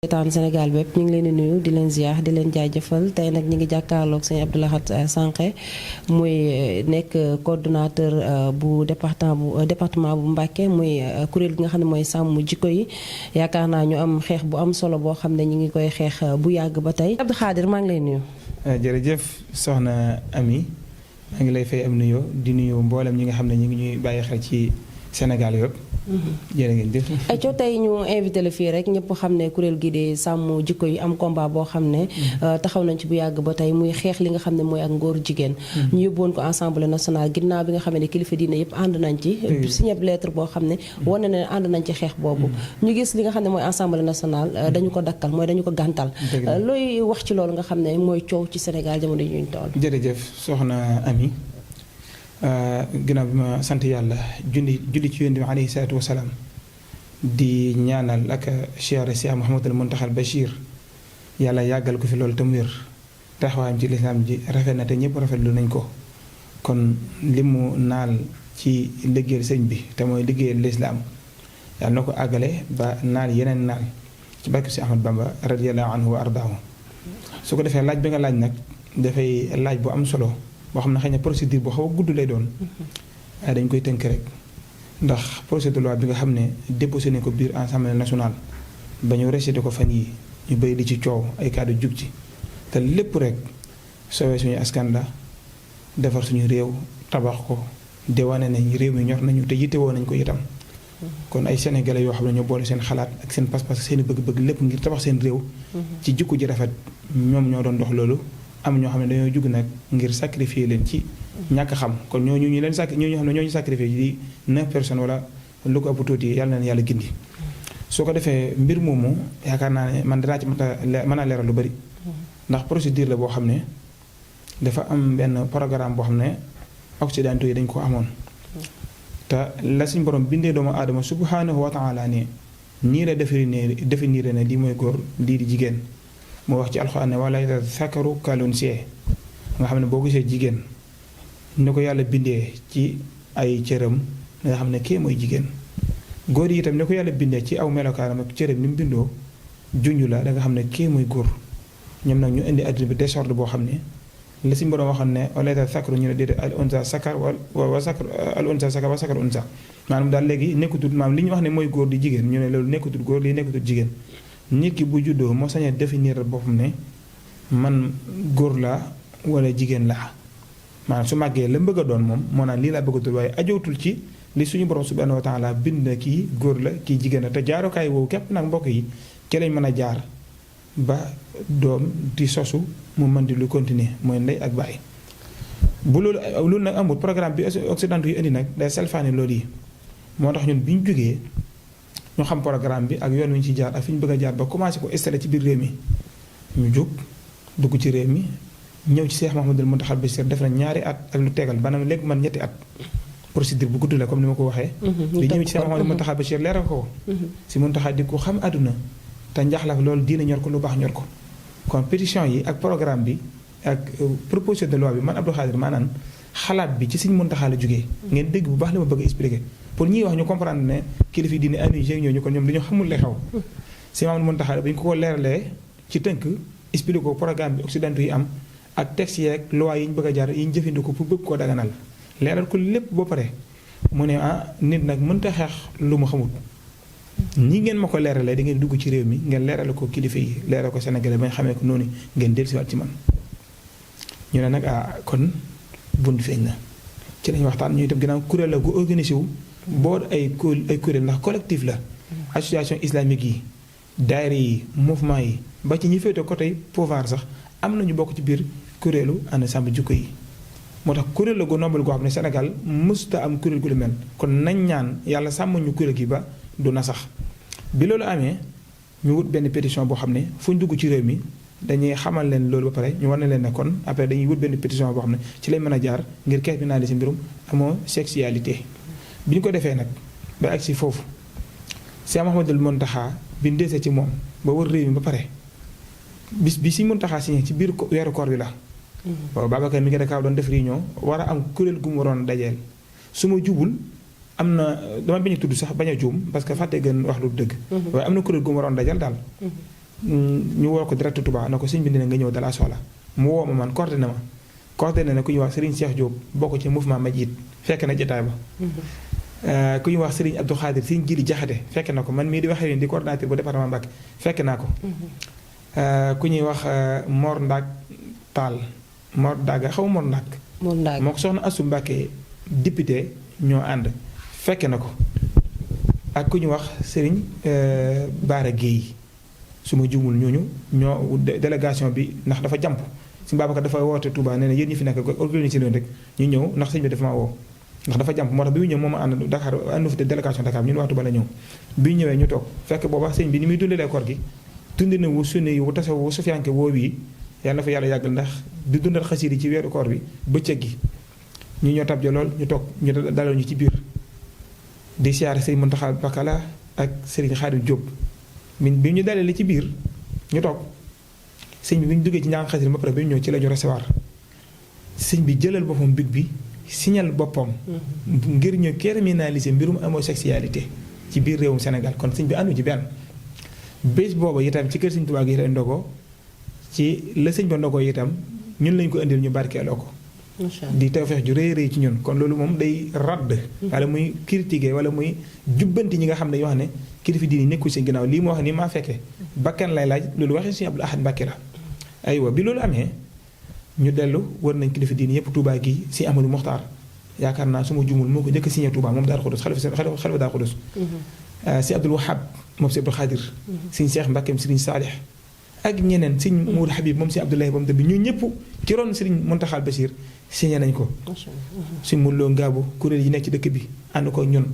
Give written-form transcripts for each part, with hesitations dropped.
taan Sénégal bépp ñu ngi leen di nuyu di leen ziar di leen jaajëfal tey nag ñu ngi jàkkaarloog sëñ Abdou Lahad Sànqe muy nekk coordonnateur bu département bu Mbacké muy kuréel gi nga xam ne mooy sàmm jikko yi yaakaar naa ñu am xeex bu am solo boo xam ne ñu ngi koy xeex bu yàgg ba tey Abdou Khadir maa ngi lay nuyu. jërëjëf soxna Ami maa ngi lay fay am nuyoo di nuyu mboolem ñi nga xam ne ñu ngi ñuy bàyyi xel ci Sénégal yëpp. jërë ngeen jëf. ayca tey ñu invité la fii rek ñëpp xam ne kuréel gi di sàmm jikko yi am combat boo xam ne taxaw nañ ci bu yàgg ba tey muy xeex li nga xam ne mooy ak ngóor jigéen. ñu yóbbuwoon ko Assemblée nationale ginnaaw bi nga xam ne kilifa diine yëpp ànd nañ ci. signé lettre boo xam ne wane na ne ànd nañ ci xeex boobu. ñu gis li nga xam ne mooy Assemblée nationale dañu ko dakkal mooy dañu ko gàntal. looy wax ci loolu nga xam ne mooy coow ci Sénégal jamono yi ñu toll. jërëjëf soxna Ami. ginnaaw bi ma sant yàlla julli ci yonent bi alayhi salaatu wasalaam di ñaanal ak Cheikh Cheikh Mouhamadul Muntaxal Bachir yàlla yàggal ko fi loolu te mu wér taxawaayam ci lislaam ji rafet na te ñëpp rafetlu nañ ko kon li mu naal ci liggéeyal sëñ bi te mooy liggéeyal lislaam yàlla na ko àggale ba naal yeneen naal ci barke si Ahmad Bamba radiyallahu anhu wa ardaahu su ko defee laaj bi nga laaj nag dafay laaj bu am solo boo xam ne xëy na procédure bu xaw a gudd lay doon waaye dañ koy tënk rek ndax projet de loi bi nga xam ne déposé nañ ko biir Assemblée nationale ba ñu rejeté ko fan yi ñu bëri di ci coow ay kàddu jug ci te lépp rek soowee suñu askan la defar suñu réew tabax ko de wane nañ réew mi ñor nañu te yittewoo nañ ko itam kon ay sénégalais yoo xam ne ñoo boole seen xalaat ak seen pas-pas seen bëgg-bëgg lépp ngir tabax seen réew ci jikko ji rafet ñoom ñoo doon dox loolu am ñoo xam ne dañoo jug nag ngir sacrifier leen ci ñàkk xam kon ñooñu ñu leen ñooñu xam ne ñooñu sacrifier di 9 personnes wala lu ko ëpp tuuti yàlla na yàlla gindi soo ko defee mbir moomu yaakaar naa ne man danaa ci mën a leeral lu bari ndax procédure la boo xam ne dafa am benn programme boo xam ne occidentaux yi dañ ko amoon te la suñ borom bindee doomu aadama subhanahu wa taala ne nii la définir ne lii mooy góor lii di jigéen moo wax ci alxuraan ne wala zakaru kal unsaa nga xam ne boo gisee jigéen ni ko yàlla bindee ci ay cëram nga xam ne kii mooy jigéen góor yi itam ni ko yàlla bindee ci aw melokaanam ak cëram ni mu bindoo junj la da nga xam ne kii mooy góor ñoom nag ñu indi adduna bi désordre boo xam ne la si borom waxoon ne wala zakaru ñu ne déedéet al unsaa sakar wa sakar al unsaa sakar wa sakar unsaa maanaam daal léegi nekkatul maanaam li ñu wax ne mooy góor di jigéen ñu ne loolu nekkatul góor lii nekkatul jigéen nit ki bu juddoo moo sañee définir boppam ne man góor laa wala jigéen laa maanaam su màggee la bëgg a doon moom moo naan lii laa bëgg a doon waaye ajootul ci li suñu borom subhanahu wa taala bind na kii góor la kii jigéen la te jaarukaay woowu képp nag mbokk yi ci lañ mën a jaar ba doom di sosu mu mën di lu continuer mooy ndey ak baay bu loolu nag amul programme bi occidentaux yi indi nag day salfaani loolu yi moo tax ñun bi ñu jógee ñu xam programme bi ak yoon wi ñu ci jaar ak fi ñu bëgg a jaar ba commencé ko installé ci biir réew mi ñu jóg dugg ci réew mi ñëw ci Cheikh Mouhamadul Mountakha Bachir def na ñaari at ak lu tegal banam léegi man ñetti at procédure bu gudd la comme ni ma ko waxee di ñëw ci Cheikh Mouhamadul Mountakha Bachir leeral ko si Mountakha di ko xam àdduna te njaxlaf loolu diina ñor ko lu baax ñor ko kon pétition yi ak programme bi ak proposition de loi bi man Abdou Khadir maanaam xalaat bi ci Sëñ Mountakha la jógee ngeen dégg bu baax li ma bëgg a expliquer pour ñuy wax ñu comprendre ne kilifa diine ami jeeg ñooñu kon ñoom dañoo xamul lay xaw si Mamadou Mountakha ba ñu ko leeralee ci tënk expliquer ko programme bi occidentaux yi am ak texte yi ak loi yi ñu bëgg a jaar yi ñu jëfandikoo pour bëgg koo daganal leeral ko lépp ba pare mu ne nit nag mënta xeex lu mu xamul ñi ngeen ma ko leeralee da ngeen dugg ci réew mi ngeen leerale ko kilifa yi leeral ko Sénégalais ba nga xamee ko noonu ngeen dellusiwaat ci man ñu ne nag kon bunt feeñ na ci lañu waxtaan ñuy dem ginnaaw kuréel la gu organisé wu boo ay kuréel ndax collectif la association islamique yi daayira yi mouvement yi ba ci ñi féete côté pouvoir sax am na ñu bokk ci biir kuréelu ànd sàmm jikko yi moo tax kuréel la gu nombal goo xam ne Sénégal mësuta am kuréel gu lu mel kon nañ ñaan yàlla sàmm ñu kuréel gi ba du na sax bi loolu amee ñu wut benn pétition boo xam ne fu ñu dugg ci réew mi dañuy xamal leen loolu ba pare ñu war na leen ne kon après dañuy wut benn pétition boo xam ne ci lañ mën a jaar ngir criminaliser mbirum homosexualité bi ñu ko defee nag ba agsi foofu Cheikh Mouhamadul Mountakha bi ndeesee ci moom ba wër réew mi ba pare bis bi si Mountakha signé ci biir weeru koor bi la waaw Babacar mi ngi Dakar doon def réunion war a am kuréel gu mu waroon dajeel su ma jubul am na dama bañ a tudd sax bañ a juum parce que fàtte gën wax lu dëgg waaye am na kuréel gu mu waroon dajal daal ñu woo ko direct Touba na ko sëñ bi ne nga ñëw dala soxla mu woo ma man coordonné na ku ñuy wax Serigne Cheikh Diop bokk ci mouvement Majid fekk na jotaay ba. ku ñuy wax Serigne Abdou Khadir Serigne Jili Jaxate fekk na ko man mii di waxee di coordinateur bu département Mbacké fekk naa ko. ku ñuy wax Mor Ndak Tall Mor Daga xaw Mor Ndak. moo ko soxna Assou Mbacké député ñoo ànd fekk na ko ak ku ñuy wax Serigne Bara Guèye su ma juumul ñoo délégation bi ndax dafa jàmp si Babacar dafa woote Touba nee na yéen ñi fi nekk organisé leen rek ñu ñëw ndax sëñ bi dafa maa woo ndax dafa jàmp moo tax bi mu ñëw moom a ànd Dakar àndu fi te délégation Dakar ñun waa Touba la ñëw bi ñëwee ñu toog fekk booba sëñ bi ni muy dundalee koor gi tundi na wu sunni yi wu tase wu sufiyanke woo bii yàlla na fa yàlla yàggal ndax di dundal xasiir yi ci weeru koor bi bëccëg gi ñu ñoo tab ja lool ñu toog ñu dalal ñu ci biir di siyaare sëñ Mountakha Bakala ak Serigne Khadim Diop bi ñu dalee ci biir ñu toog sëñ bi ñu duggee ci njàng xasiir ba pare bi ñu ñëw ci la ñu recevoir sëñ bi jëlal boppam big bi signal boppam ngir ñu criminaliser mbirum homosexualité ci biir réewum Sénégal kon sëñ bi àndu ci benn bés booba itam ci kër sëñ Tuubaa gi itam ndogo ci la sëñ ba ndogo itam ñun lañ ko indil ñu barkeeloo ko di tawfeex ju rëy rëy ci ñun kon loolu moom day radd wala muy critiquer wala muy jubbanti ñi nga xam ne yoo xam ne kilifa diini nekkul seen ginnaaw lii moo wax ni maa fekkee bakkan lay laaj loolu waxee suñu Abdul Ahad Mbàkke la aywa bi loolu amee ñu dellu war nañ kilifa diini yëpp Touba gi si Amadou Mokhtar yaakaar naa su ma jumul moo ko njëkk a signé Touba moom Daaru Xudus xalifa Daaru Xudus si Abdul Wahab moom si Abdul Xaadir siñ Seex Mbàkkeem Sëriñ Saalix ak ñeneen sëñ Mourou Habib moom si Abdoulaye ba mu dëbb ñu ñëpp ci ron Sëriñ Muntaxa Bachir signé nañ ko si muloo ngaabu kuréel yi nekk ci dëkk bi ànd ko ñun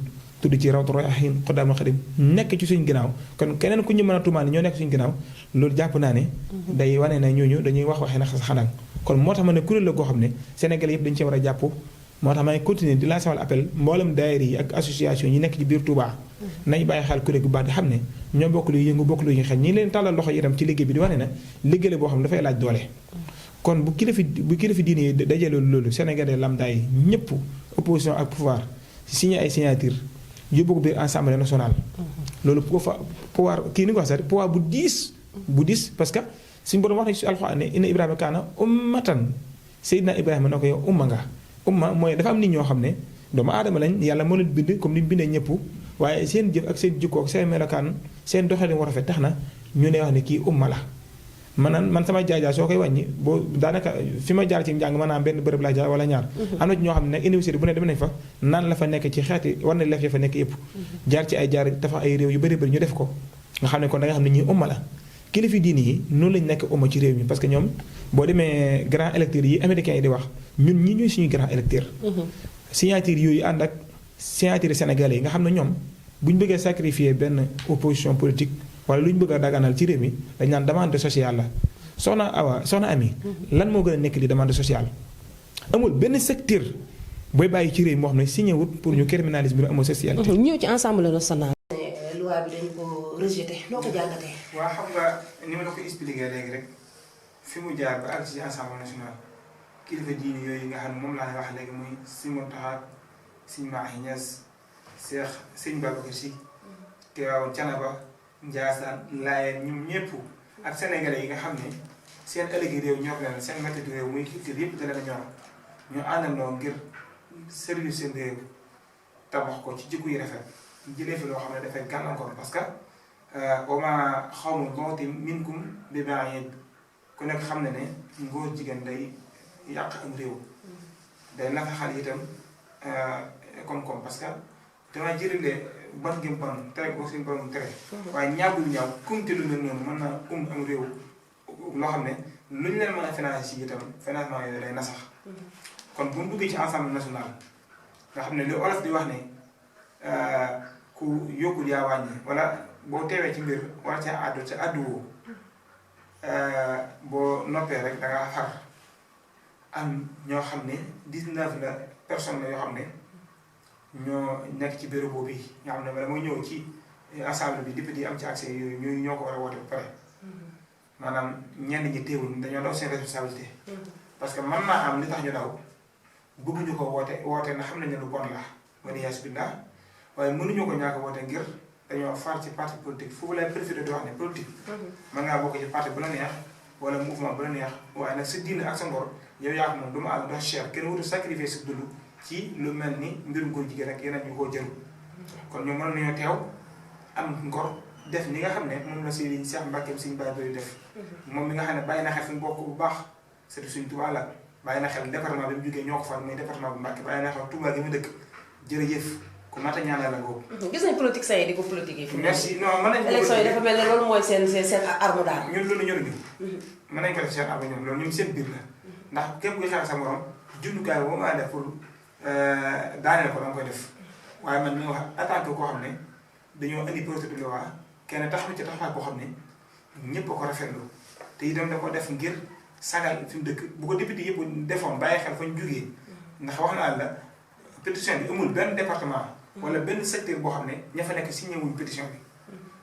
tudd ci Rawdu Rayaahiin Xudaamul Xadim nekk ci suñu ginnaaw kon keneen ku ñu mën a tuumaal ñoo nekk suñu ginnaaw loolu jàpp naa ne day wane ne ñooñu dañuy wax waxee na xanaa kon moo tax ma ne kuréel la goo xam ne Sénégal yëpp dañu ci war a jàpp moo tax may continuer di lancer wal appel mboolem daayira yi ak association yi nekk ci biir Touba nañ bàyyi xel kuréel gu baax di xam ne ñoo bokk luy yëngu bokk luy xel ñi leen tàllal loxo itam ci liggéey bi di wane na liggéey la boo xam ne dafay laaj doole kon bu kilifa diine yi dajee loolu Sénégalais lambda yi ñëpp opposition ak pouvoir signé ay signature yóbbu ko biir Assemblée nationale loolu pouvoir kii ni ko wax sax pouvoir bu diis parce que suñu borom wax na ci alxuraan ne inna Ibrahima kaana ummatan Seydina Ibrahima na ko yow umma nga umma mooy dafa am nit ñoo xam ne doomu aadama lañ yàlla moo leen bind comme ni mu bindee ñëpp waaye seen jëf ak seen jikkoo ak seen melokaan seen doxalin war a rafet tax na ñu ne wax ne kii umma la man sama jaar-jaar soo koy wàññi boo daanaka fi ma jaar ci njàng maanaam benn bërëb laa jaar wala ñaar am na ci ñoo xam ne nag université bu ne dem nañ fa naan la fa nekk ci xeeti war na lef ya fa nekk yëpp jaar ci ay jaar dafa ay réew yu bëri bëri ñu def ko nga xam ne kon da nga xam ne ñii umma la kilifa diini yi noonu lañ nekk umma ci réew mi parce que ñoom boo demee grand électeurs yi américains yi di wax ñun ñi ñuy suñu grand électeur signature yooyu ànd ak signature sénégalais yi nga xam ne ñoom bu ñu bëggee sacrifier benn opposition politique wala lu ñu bëgg a daganal ci réew mi dañ naan demande sociale la soxna Ami lan moo gën a nekk di demande sociale amul benn secteur booy bàyyi ci réew mi moo xam ne signé wut pour ñu criminaliser bi amul socialité ñëw ci Assemblée nationale loi bi dañ ko rejeté noo ko jàngatee waaw xam nga ni ma la ko expliqué léegi rek fi mu jaar ba àgg ci Assemblée nationale kilifa diini yooyu nga xam ne moom laa wax léegi muy Sëñ Muntaxa Sëñ Mahi Niass Seex Sëñ Babacar Si Tiwaawan Canaba Njaasaan Laayeen ñoom ñëpp ak sénégalais yi nga xam ne seen ëllëgi réew ñor leen seen métti réew muy culture yëpp da leen a ñor ñu àndandoo ngir service seen réew tabax ko ci jikko yi rafet jëlee fi loo xam ne dafay gàllankoor parce que wama xawma mawti minkum bi ba'iid ku nekk xam ne ne ngóor jigéen day yàq am réew day nafaxal itam koom-koom parce que dama jërilee bon gi bon tere ko suñu borom tere waaye ñaagul ñaaw kumte lu mel noonu mën naa am réew loo xam ne lu ñu leen mën a financé itam financement yooyu day nasax kon bu mu duggee ci Assemblée nationale nga xam ne li olof di wax ne ku yokkul yaa wàññi wala boo teewee ci mbir war ca àddu ca àdduwoo boo noppee rek da ngaa far am ñoo xam ne 19 la personnes la yoo xam ne ñoo nekk ci bureau boobu yi nga xam ne bala mooy ñëw ci assemblée bi député yi am ci accès yooyu ñoo ko war a woote ba pare maanaam ñenn ñi teewul dañoo daw seen responsabilité parce que mën naa am li tax ñu daw bëgguñu ko woote na xam nañ ne lu bon la wala yaas billah waaye mënuñu ko ñàkk woote ngir dañoo far ci parti politique foofu lay préféré di wax ne politique. mën ngaa bokk ci parti bu la neex wala mouvement bu la neex waaye nag sa diine ak sa ngor yow yaa ko moom du ma àll ndax cher kenn wutu sacrifier sa dund ci lu mel ni mbirum góor jigéen rek yeneen ñu koo jël kon ñoom mën nañoo teew am ngor def ni nga xam ne moom la Serigne Cheikh Mbacke Serigne Bara Dolly def. moom mi nga xam ne bàyyi na xel fi mu bokk bu baax c'est Serigne Touba la bàyyi na xel département bi mu jógee ñoo ko far muy département bu Mbacke bàyyi na xel Touba gi mu dëkk jërëjëf ku mat a ñaanal la boobu. gis nañ politique saa yi di ko politique yi. merci non mën nañ ko élection yi dafa mel ne loolu mooy seen arme daal. ñun loolu ñëw mën nañ ko def seen arme ñoom loolu ñun seen biir la ndax képp kuy xeex sa morom jumtukaay boo ma def pour daaneel ko da nga koy def waaye man mi wax attaque koo xam ne dañoo indi projet de loi kenn taxaw ci taxawaay boo xam ne ñëpp a ko rafetlu te itam da ko def ngir sagal fi mu dëkk bu ko député yëpp defoon bàyyi xel fa ñu jógee ndax wax naa la pétition bi amul benn département wala benn secteur boo xam ne ña fa nekk signé wuñ pétition bi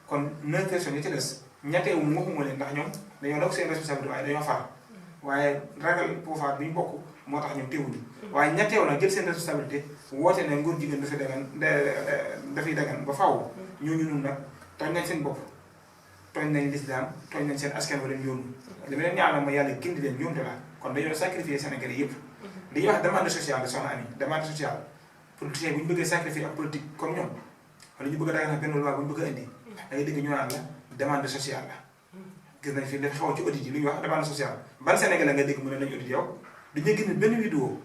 kon 9 personnes yi ci des ñetteewul waxuma leen ndax ñoom dañoo doog seen responsabilité waaye dañoo far waaye ragal pouvoir bi ñu bokk moo tax ñoom teewuñu waaye ñetteew nag jël seen responsabilité woote ne nguur jigéen dafay dagan ba faaw ñooñu ñun nag tooñ nañ seen bopp tooñ nañ lislaam tooñ nañ seen askan wala ñoom li ma leen ñaanal ma yàlla gindi leen ñoom te la kon dañoo sacrifier Sénégalais yëpp li ñuy wax demande sociale la soxna Ami demande sociale politicien bu ñu bëggee sacrifier ak politique comme ñoom wala ñu bëgg a daganal benn loi bu ñu bëgg a indi da ngay dégg ñu naan la demande sociale la gis nañ fi dafa xaw ci audit yi lu ñuy wax demande sociale ban Sénégalais nga dégg mu ne nañu audit yow duñu génn benn vidéo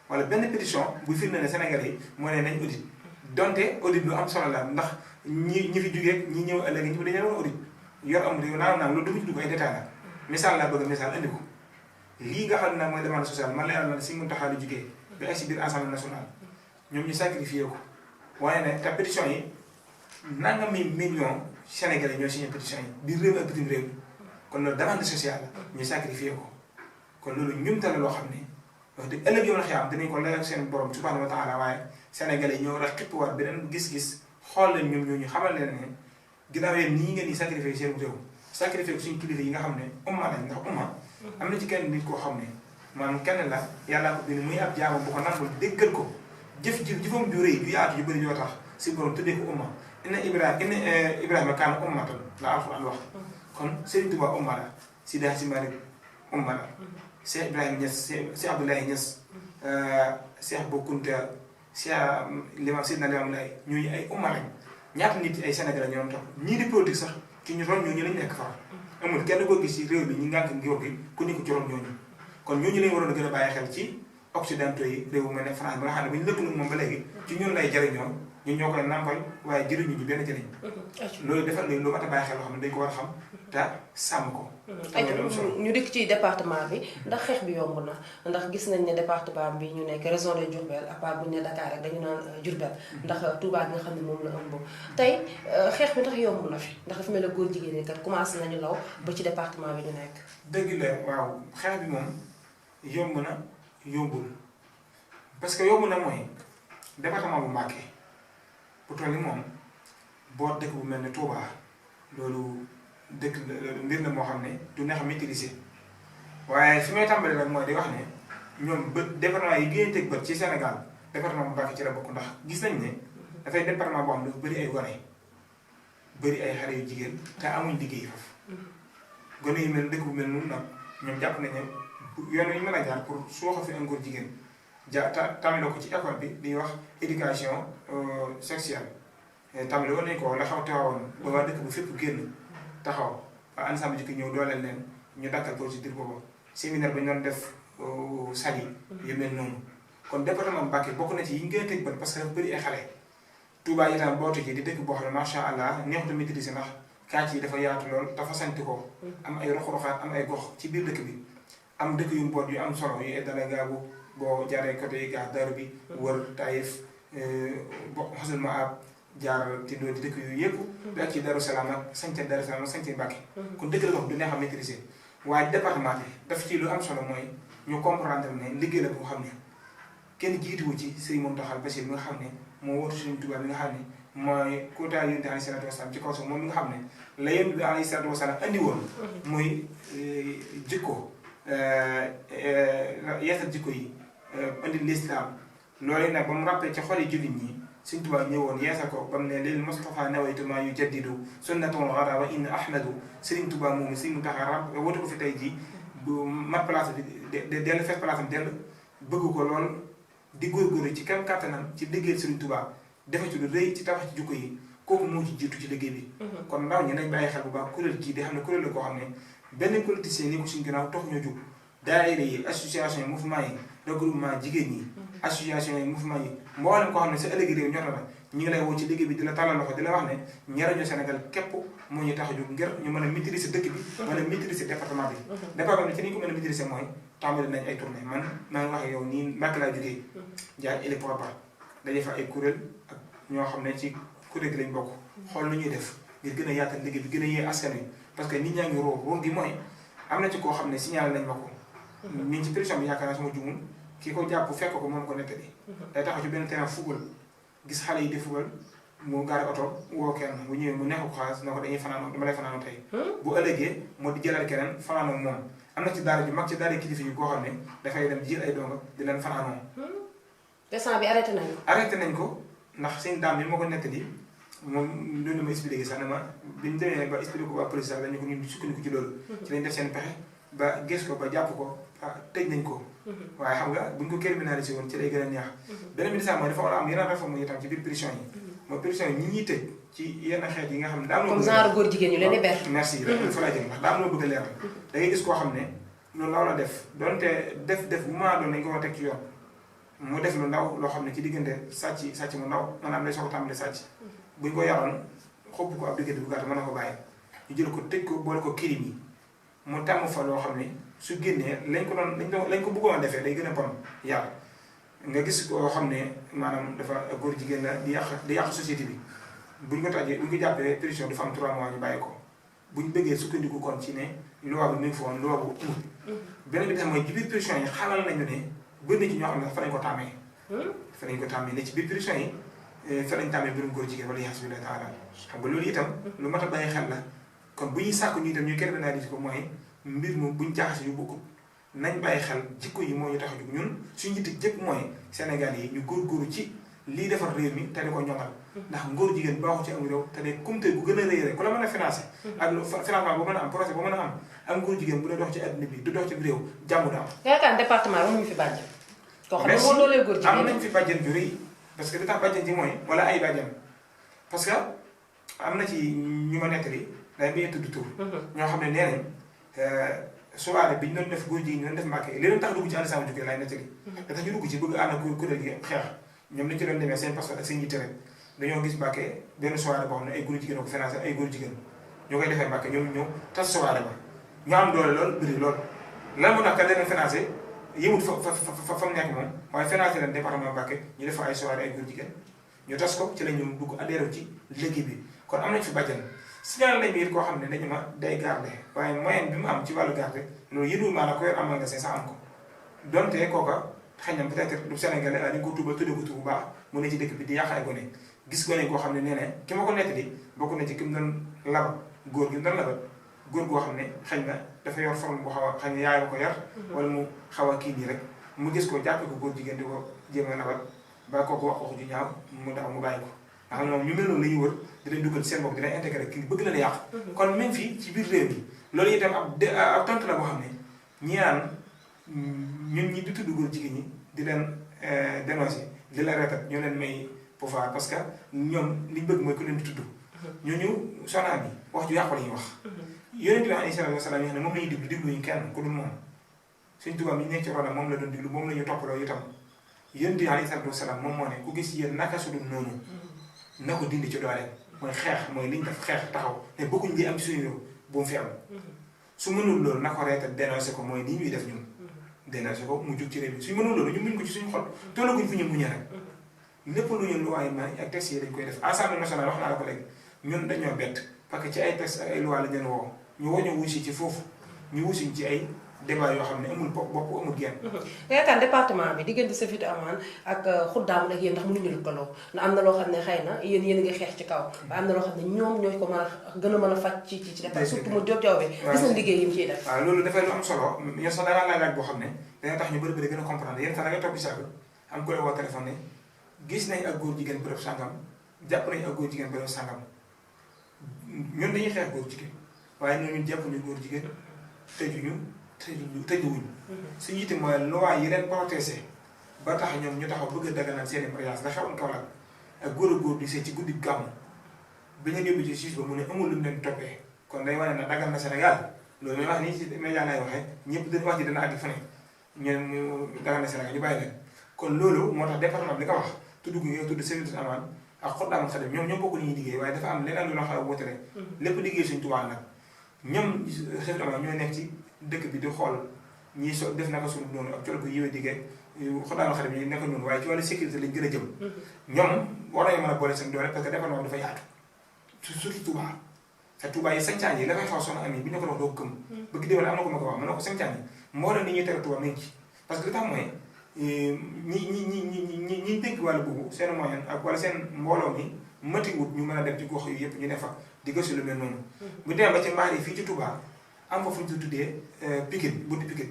wala benn pétition bu firnde ne Sénégalais yi moo ne nañ audit donte audit lu am solo la ndax ñi fi jógee ñi ñëw ëllëg ñi dañu war audit yor am réew naam loolu du mu ci dugg ay détails la misaal laa bëgg misaal indi ko lii nga xam ne nag mooy demande sociale man la yàlla na si mun taxaa lu jógee ba egg si biir assemblée nationale ñoom ñu sacrifié ko waaye ne te pétition yi nangami million Sénégalais ñoo signé pétition yi biir réew ak bitim réew kon loolu demande sociale la ñu sacrifié ko kon loolu ñumte la loo xam ne wax dëgg ëllëg yow la xëy am dinañ ko lay ak seen borom subhanahu wa taala waaye Sénégalais yi ñoo war a xippiwaat beneen gis-gis xool leen ñoom ñooñu xamal leen ne ginnaaw yéen nii ngeen di sacrifié seen réew sacrifié ko suñu kilifa yi nga xam ne umma lañ ndax umma am na ci kenn nit koo xam ne maanaam kenn la yàllaa ko bind muy ab jaamam bu ko nangul déggal ko jëfam ju rëy ju yaatu ju bëri yoo tax si borom tuddee ko umma inna Ibrahima kaana ummatan la alxuraan wax kon Serigne Touba umma la Seydi Hadji Malick umma la Cheikh Ibrahima Niass Cheikh Abdoulaye Niass Cheikh Bou Kounta Cheikh Seydina Limamou Laye ñooñu ay umma lañ ñaata nit ay Sénégalais ñoom tax ñii di politique sax ci ñu ron ñooñu lañ nekk far amul kenn koo gis ci réew bi ñu ngànk ngóor gi ku nekk ci ron ñooñu kon ñooñu lañ waroon a gën a bàyyi xel ci occidentaux yi réew bu mel ne France ba nga xam ne bu ñu lëkkaloo moom ba léegi ci ñun lay jëriñoo ñun ñoo koy nàmpal waaye jëriñu ñu benn jëriñ loolu defal lu mat a bàyyi xel loo xam ne dañ ko war a xam te sàmm ko ñu dikk ci département bi ndax xeex bi yomb na ndax gis nañ ne département bi ñu nekk région de Diourbel à part bu ñu ne Dakar rek dañu naan Diourbel ndax Touba bi nga xam ne moom la ëmb tey xeex bi tax yomb na fi ndax dafa mel ne góor jigéen ñi kat commencé nañu law ba ci département bi ñu nekk dëgg la waaw xeex bi moom yomb na yombul parce que yomb na mooy département bu Mbacké bu toll ni moom boo dëkk bu mel ne Touba loolu dëkk mbir la moo xam ne du neex a maîtriser waaye fi may tàmbali rek mooy di wax ne ñoom bët département yi gën a teg bët ci Sénégal département bu Mbacké ci la bokk ndax gis nañ ne dafay département boo xam ne dafa bëri ay gone bëri ay xale yu jigéen te amuñ liggéey foofu gone yi mel dëkk bu mel noonu nag ñoom jàpp nañ ne yoon yi mën a jaar pour suuxa fi ngóor jigéen tamit ko ci école bi di wax éducation sexuelle tamit woon nañ ko la xaw taxawoon ba waa dëkk bu fépp génn taxaw waa ensemble jikko ñëw dooleel leen ñu dakkal procédure boobu séminaire ba ñu doon def sali yu mel noonu kon département Mbacké bokk na ci yi ñu gën a teg bët parce que dafa bëri ay xale Touba itam bootu ji di dëkk boo xam ne macha allah neexut a maîtriser ndax kàcc yi dafa yaatu lool dafa santi ko am ay rox-roxaat am ay gox ci biir dëkk bi am dëkk yu mboot yu am solo yu eddala gaabu boo jaaree côté gaar daru bi wër Taïf bo xasul ma ab jaar tindoo di dëkk yu yëpp bi ak ci Darou Salaam ak sañca Darou Salaam ak sañca Mbacké kon dëkk la wax du neex a maîtriser waaye département bi daf ci lu am solo mooy ñu comprendre ne liggéey la boo xam ne kenn jiituwu ci Serigne Mountakha Bassirou mi nga xam ne moo wootu Serigne Touba bi nga xam ne mooy kóotaay yonent alayhi salaatu wasalaam ci kaw suuf moom mi nga xam ne la yonent bi alayhi salaatu wasalaam andi woon muy jikko yeesal jikko yi indi lislaam loolu nag ba mu rappee ci xoli jullit ñi Sëñ Tuubaa ñëwoon yeesal ko ba mu ne lil Mustafa nawaytu maa yujaddidu sunnatul ghara wa in ahmadu Sëriñ Tuubaa moom Sëñ Muntaxa wootu ko fi tey jii bu mat place bi dellu fees place am dellu bëgg ko lool di góorgóorlu ci kam kàttanam ci liggéey Sëriñ Tuubaa defe ci lu rëy ci tabax ci jukko yi kooku moo ci jiitu ci liggéey bi. kon ndaw ñi nañ bàyyi xel bu baax kuréel gii di xam ne kuréel la koo xam ne benn politicien ni ko suñu ginnaaw tax ñoo jóg daayira yi association yi mouvement yi regroupement jigéen ñi association yi mouvement yi mboolem koo xam ne sa ëllëgi réew ñor na la ñu ngi lay woo ci liggéey bi di la tàllal loxo di la wax ne njariñu Sénégal képp moo ñu tax a jóg ngir ñu mën a maîtriser dëkk bi mën a maîtriser département bi département bi ci ni ñu ko mën a maîtriser mooy tàmbali nañ ay tournée man maa ngi wax ak yow nii Mbàkke laa jógee jaar héliport ba dañuy fa ay kuréel ak ñoo xam ne ci kuréel gi lañ bokk xool lu ñuy def ngir gën a yaatal liggéey bi gën a yee askan wi parce que nit ñaa ngi róor gi mooy am na ci koo xam ne signalé nañ ma ko mi ngi ci prison bi yaakaar naa sama jumul kii ko jàpp fekk ko moom ko nettali day taxaw ci benn terrain football gis xale yi di football mu gaari oto woo kenn bu ñëwee mu nekk ko xaalis na ko dañuy fanaanoo dama lay fanaanoo tey bu ëllëgee moo di jëlal keneen fanaanoo moom am na ci daara ju mag ci daara kilifa yi koo xam ne dafay dem jël ay donga di leen fanaanoo descente bi arrêté nañ ko ndax seen daam bi ma ko nettali moom loolu ma expliqué sax ne ma bi ñu demee ba expliqué ko waa police sax dañu ko ñun sukkandiku ci loolu ci lañ def seen pexe ba gis ko ba jàpp ko tëj nañ ko waaye xam nga buñ ko criminalisé woon ci lay gën a neex beneen bi di sax mooy dafa war a am yeneen réforme yi tam ci biir prison yi mooy prison yi ñi ñuy tëj ci yenn xeet yi nga xam ne daa am comme genre góor jigéen ñu leen di ber merci fa laa jëm ndax daa am loo bëgg a leeral da ngay gis koo xam ne loolu law la def donte def bu maa doon nañ ko war a teg ci yoon mu def lu ndaw loo xam ne ci diggante sàcc mu ndaw maanaam day soog a tàmbali sàcc buñ ko yaroon xob ko ab diggante bu gàtt mën na ko bàyyi ñu jël ko tëj ko boole ko kirim yi mu tàmm fa loo xam ne su génnee lañ ko bëggoon a defee day gën a bon yàlla nga gis koo xam ne maanaam dafa góor jigéen la di yàq société bi buñ ko tàjjee buñ ko jàppee prison dafa am 3 mois ñu bàyyi ko buñ bëggee sukkandiku kon ci ne loi bi mu ngi fa woon loi bu amul beneen bi tax mooy ci biir prison yi xalal nañu ne bëri na ci ñoo xam ne fa lañ ko tàmmee ne ci biir prison yi fa lañ tàmmee mbirum góor jigéen wala yasubillahi taala xam nga loolu itam lu mat a bàyyi xel la kon bu ñuy sàkku ñu itam ñu criminaliser ko mooy mbir moom buñ jaxase yu bokkut nañ bàyyi xel jikko yi moo ñu tax a jóg ñun suñu yitte jëkk mooy Sénégal yi ñu góorgóorlu ci lii defar réew mi te di ko ñoŋal ndax ngóor jigéen baaxu ci am réew te de kumte bu gën a rëy rek ku la mën a financé ak financement boo mën a am projet boo mën a am ngóor jigéen bu dee dox ci àddina bi du dox ci réew jàmm du am yaakaar département bi mu fi bàjjen koo xam ne moo dooleel góor jigéen am nañ fi bàjjen ju rëy parce que li tax bàjjen ci mooy wala ay bàjjen parce que am na ci ñu ma nettali day bañee tudd tur ñoo xam ne nee nañ soirée bi ñu doon def góor jigéen ñu doon def Mbàkke li leen tax dugg ci ànd sama jukkee laay nettali da tax ñu dugg ci bëgg ànd ak kuréel gi xeex ñoom dañu ci doon demee seen passeport ak seen yitte rek dañoo gis Mbàkke benn soirée boo xam ne ay góor jigéen ko financé ay góor jigéen ñoo koy defee Mbàkke ñoom ñëw tas soirée ba ñu am doole lool bëri lool lan moo tax ka leen financé yëmut fa mu nekk moom waaye financé leen département Mbàkke ñu def fa ay soirée ay góor jigéen ñu tas ko ci la ñu dugg adhéré ci liggéey bi kon am nañ fi bàjjan signal nañ bi it koo xam ne dañu ma day garde waaye moyen bi mu am ci wàllu garde loolu yëdul maanaam ko yor am magasin sax am ko donte kooka xëy na peut-être du Sénégalais dañu ko tuubal tuddee ko tur bu baax mu ne ci dëkk bi di yàq ay gone gis gone koo xam ne nee na ki ma ko nettali bokk na ci ki mu doon laba góor gi mu doon laba góor goo xam ne xëy na dafa yor forme bu xaw a xëy na yaayoo ko yar wala mu xaw a kii nii rek mu gis ko jàppe ko góor jigéen di ko jéem a labal ba kooku wax waxu ju ñaaw mu daw mu bàyyi ko ndax ñoom ñu mel noonu la ñuy wër dinañ dugal seen bopp dinañ intégré kii bëgg la yàq kon même fii ci biir réew mi loolu itam ab tontu la boo xam ne ñi naan ñun ñi di tudd góor jigéen ñi di leen dénoncé di leen retat ñoo leen may pouvoir parce que ñoom liñ bëgg mooy ku leen di tudd ñooñu sonaa bi wax ju yàqu la ñuy wax yonent bi alayhi salaatu wasalaam yi xam ne moom la ñuy diglu ñu kenn ku dul moom suñ tubaab yi nekk ci ronam moom la doon diglu moom la ñu toppaloo itam yonent bi alayhi salaatu wasalaam moom moo ne ku gis yéen naka su dul noonu na ko dindi ci doole mooy xeex mooy liñ def xeex taxaw ne bëgguñ di am ci suñu réew bu mu fi am su mënul loolu na ko reeta dénoncé ko mooy nii ñuy def ñun dénoncé ko mu jug ci réew mi suñ mënul loolu ñu muñ ko ci suñu xol tollaguñ fi ñu muñee rek lépp lu ñu luwaay ma ak texte yi dañ koy def Assemblée nationale wax naa la ko léegi ñun dañoo bett parce que ci ay texte ak ay loi la leen woo ñu woñu wusi ci foofu ñu wusiñ ci ay débat yoo xam ne amul bopp amul genn. nga yaakaar département bi diggante Safietou Amaan ak Xuddaam ak yéen ndax mënuñu lëkkaloo ndax am na loo xam ne xëy na yéen a ngi xeex ci kaw waaye am na loo xam ne ñoom ñoo ko mën a gën a mën a faj ci département surtout mu jot jaww bi gis na liggéey yi mu ciy def waaw loolu dafay lu am solo yow sax dangaa laaj boo xam ne danga tax ñu bëri gën a comprendre yéen sax da ngay toog bi sàgg am ko la woo téléphone ne gis nañ ak góor jigéen bërëb sàngam jàpp nañ ak góor jigéen bërëb sàngam ñun dañuy xeex góor jigéen waaye ñun jàpp ñu góor jigéen tëjuwuñ su yitte mooy loi yi leen protégé ba tax ñoom ñu taxaw bëgg a daganal seen i mariage la xewoon Kaolack ak góor a góor di see ci guddi gàmmu bi ñu yóbbu ci juge ba mu ne amul lu mu leen toppee kon day wane na dagal na Sénégal loolu may wax nii ci média lay waxee ñëpp dañu wax ci dana àgg fa ne ñu dagal na Sénégal ñu bàyyi leen kon loolu moo tax département bi li ko wax tudd gi nga tudd Safinatoul Aman ak Xuddaamul Xadim ñoom ñoo bokk ni ñuy liggéey waaye dafa am leneen lu la xaw a wutale lépp liggéey Sëñ Tuubaa nag ñoom Safinatoul Aman ñoo nekk ci dëkk bi di xool ñii so def naka suñu noonu ak col ko yiwee diggee Xuddaamul Xadim ñi nekk noonu waaye ci wàllu sécurité lañ gën a jëm ñoom war nañu mën a boole seen doole parce que département bi dafa yaatu surtout Touba te Touba yi sañcaan yi la fay xaw soxna am yi bu ñu ko wax doo gëm bëgg déwén am na ko ma ko wax mën na ko sañcaan yi mboolem ni ñuy tere Touba nañ ci parce que li tax mooy ñi dénk wàllu boobu seen moyen ak wala seen mbooloo mi mati wut ñu mën a dem ci gox yu yëpp ñu ne fa di gëstu lu mel noonu bu demee ba ci mbaar yi fii ci Touba am fa fu ñu tuddee Pikine bunti Pikine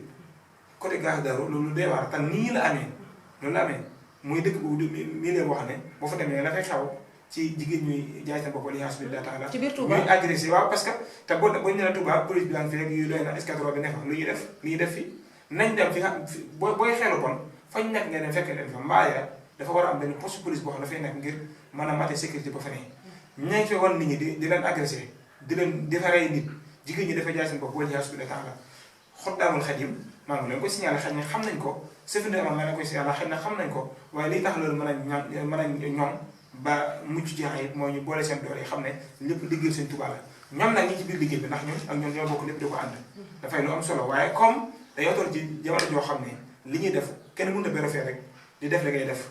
côté gare Darou loolu dee waar tan nii la amee loolu la amee muy dëkk boobu milieu boo xam ne boo fa demee la fay xaw ci jigéen ñuy jaay seen bopp wala yaa subhanahu wa ta'ala ci biir Touba ñuy agressé waaw parce que te boo ñu nee Touba police bi daan fi rek yu doy na escadron bi ne fa lu ñuy def li ñuy def fi nañ dem fi nga booy xeelu bon fañ nekk nga dem fekk leen fa mbaaya dafa war a am benn poste police boo xam ne dafay nekk ngir mën a mate sécurité ba fa ne ñañ fi wan nit ñi di leen agressé di leen defaree nit jigéen ñi dafay jaay seen bopp wala yaa subhanahu wa ta'ala Xuddaamul Xadim maa ngi leen koy signalé xëy na xam nañ ko Safinatoul Aman ma leen koy signalé xëy na xam nañ ko waaye liy tax loolu mën a ñoom ba mucc ci ayib mooy ñu boole seen doole yi xam ne lépp liggéey Sëñ Tuubaa la ñoom nag ñi ci biir liggéey bi ndax ñun ak ñoom ñoo bokk lépp di ko ànd dafay lu am solo waaye comme dañoo toll ci jamono joo xam ne li ñuy def kenn mënut a bérefee rek di def li ngay def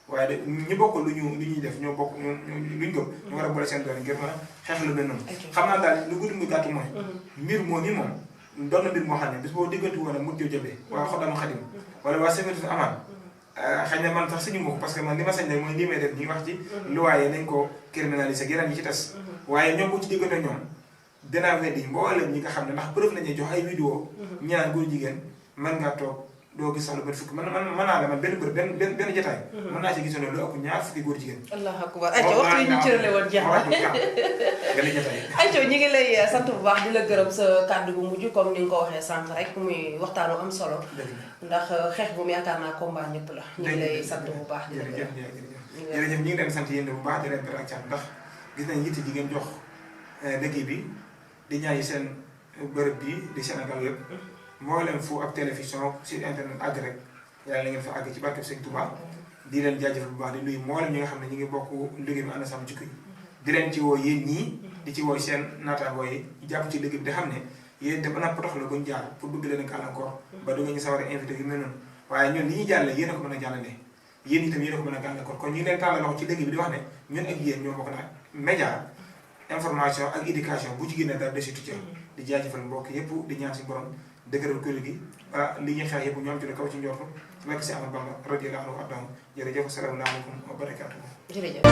waaye de ñu bokk lu ñuy def ñoo bokk luñ gëm ñu war a boole seen doole ngir mën a xeex lu mel noonu xam naa daal lu gudd muy gàtt mooy mbir moo ni moom doon na mbir moo xam ne bis boo diggante woon a mujj jëbee waa Xuddaamul Xadim wala waa Safinatoul Aman xëy na man sax suñu mbokk parce que man li ma sañ ne mooy lii may def ñuy wax ci loi yi nañ ko criminaliser yeneen yi ci tas waaye ñoom bu ci diggante ñoom dinaa weddi mboolem ñi nga xam ne ndax preuve lañuy jox ay vidéo ñaan góor jigéen mën ngaa toog doo gis sax lu bët fukki mën naa la man benn bërëb benn jotaay mën naa ci gisoon lu ëpp ñaar fukki góor jigéen allahu akbar ayca waxtu yi ñu cërale woon jeex na benn jotaay ayca ñi ngi lay sant bu baax di la gërëm sa kàddu gu mujj comme ni nga ko waxee sànq rek muy waxtaanu am solo ndax xeex bu mu yaakaar naa combat ñëpp la ñu ngi lay sant bu baax di la gërëm jërëjëf ñu ngi leen sant yéen bu baax di leen beral ak ndax gis nañ yitte jigéen jox liggéey bi di ñaan yi seen bërëb bi di Sénégal yëpp moo leen fu ab télévision sur internet àgg rek yàlla na ngeen fa àgg ci barkeb Sëñ Tuubaa di leen jaajëfal bu baax di nuyu moo leen ñi nga xam ne ñu ngi bokk liggéey bi ànd sàmm jikko yi di leen ci woo yéen ñii di ci woo seen naataangoo yi jàpp ci liggéey bi di xam ne yéen te mën a potox la buñ jaar pour bëgg leen gàllankoor ba du nga ñu sawar a invité yu mel noonu waaye ñun li ñuy jàlle yéen a ko mën a jàllale yéen itam yéen a ko mën a gàllankoor kon ñu ngi leen tàllal loxo ci liggéey bi di wax ne ñun ak yéen ñoo bokk na média information ak éducation bu ci génne dara desitu ci di jaajëfal mbokk yëpp di ñaan si borom dëgëral kuréel gi li ñuy xeex yëpp ñu am ci la kaw ci njortu ci barke si Ahmadu Bamba radiyallahu anhu jërëjëf asalaamaaleykum wa barakaatuh. jërëjëf.